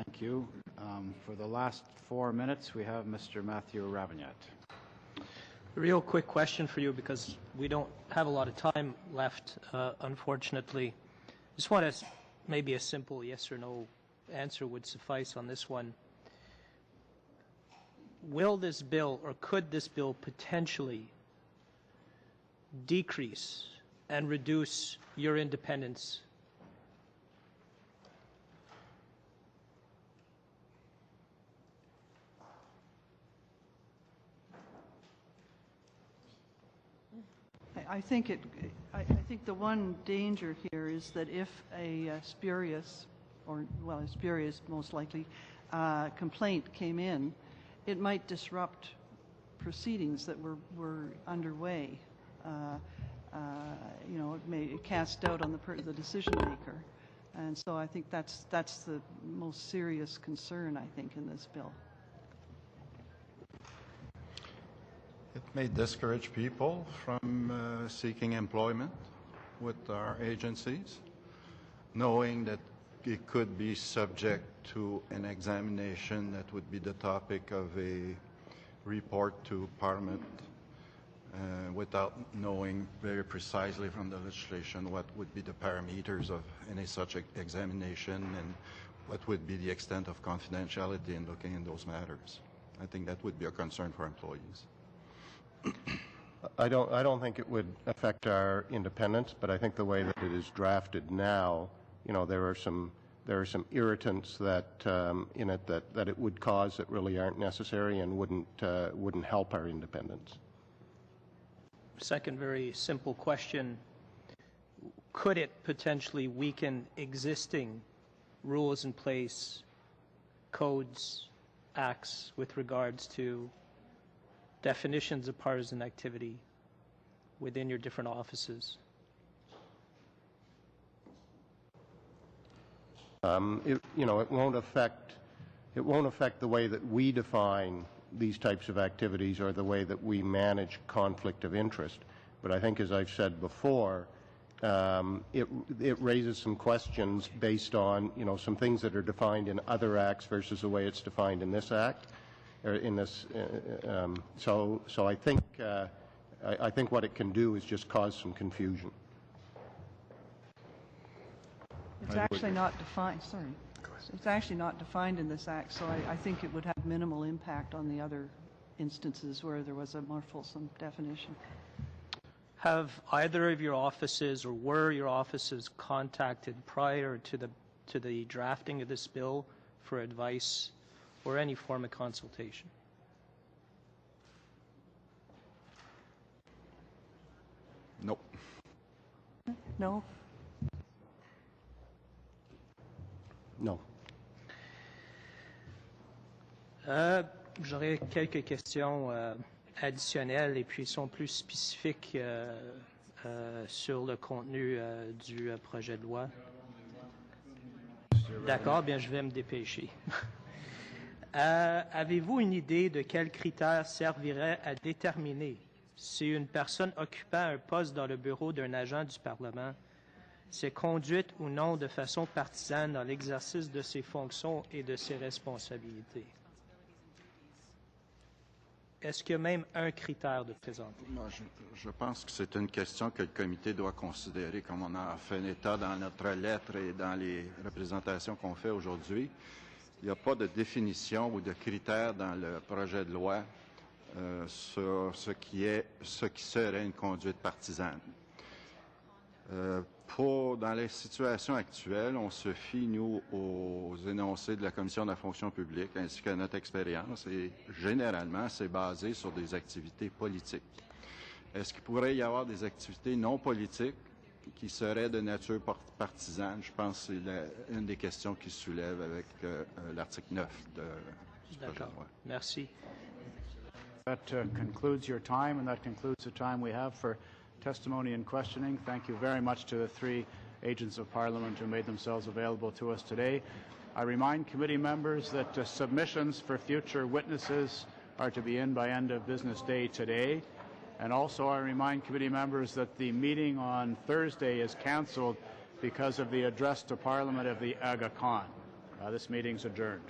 Thank you. For the last 4 minutes, we have Mr. Matthew Ravignac. A real quick question for you because we don't have a lot of time left, unfortunately. Just want to, maybe a simple yes or no answer would suffice on this one. Will this bill, or could this bill potentially decrease and reduce your independence? I think the one danger here is that if a spurious, or well, a spurious most likely, complaint came in, it might disrupt proceedings that were underway. You know, it may cast doubt on the decision maker, and so I think that's the most serious concern, I think, in this bill. It may discourage people from seeking employment with our agencies, knowing that it could be subject to an examination that would be the topic of a report to Parliament without knowing very precisely from the legislation what would be the parameters of any such examination and what would be the extent of confidentiality in looking in those matters. I think that would be a concern for employees. I don't think it would affect our independence, but I think the way that it is drafted now, you know, there are some irritants that in it that it would cause that really aren't necessary and wouldn't help our independence. Second very simple question. Could it potentially weaken existing rules in place, codes, acts with regards to definitions of partisan activity within your different offices? It won't affect the way that we define these types of activities or the way that we manage conflict of interest. But I think, as I've said before, it raises some questions based on, you know, some things that are defined in other acts versus the way it's defined in this act. So I think what it can do is just cause some confusion. It's actually not defined. Sorry, it's actually not defined in this act. So I think it would have minimal impact on the other instances where there was a more fulsome definition. Have either of your offices, or were your offices contacted prior to the drafting of this bill for advice or any form of consultation? Nope. No. No. J'aurais quelques questions additionnelles et puis sont plus spécifiques sur le contenu du projet de loi. D'accord, bien je vais me dépêcher. Avez-vous une idée de quels critères serviraient à déterminer si une personne occupant un poste dans le bureau d'un agent du Parlement s'est conduite ou non de façon partisane dans l'exercice de ses fonctions et de ses responsabilités? Est-ce qu'il y a même un critère de présenter? Je pense que c'est une question que le comité doit considérer, comme on a fait un état dans notre lettre et dans les représentations qu'on fait aujourd'hui. Il n'y a pas de définition ou de critères dans le projet de loi sur ce qui serait une conduite partisane. Dans les situations actuelles, on se fie, nous, aux énoncés de la Commission de la fonction publique ainsi qu'à notre expérience, et généralement, c'est basé sur des activités politiques. Est-ce qu'il pourrait y avoir des activités non politiques qui seraient de nature partisane? Je pense que c'est une des questions qui se soulève avec l'article 9 du projet de loi. Merci. That concludes your time, and that concludes the time we have for testimony and questioning. Thank you very much to the three agents of Parliament who made themselves available to us today. I remind committee members that submissions for future witnesses are to be in by end of business day today. And also I remind committee members that the meeting on Thursday is cancelled because of the address to Parliament of the Aga Khan. This meeting's adjourned.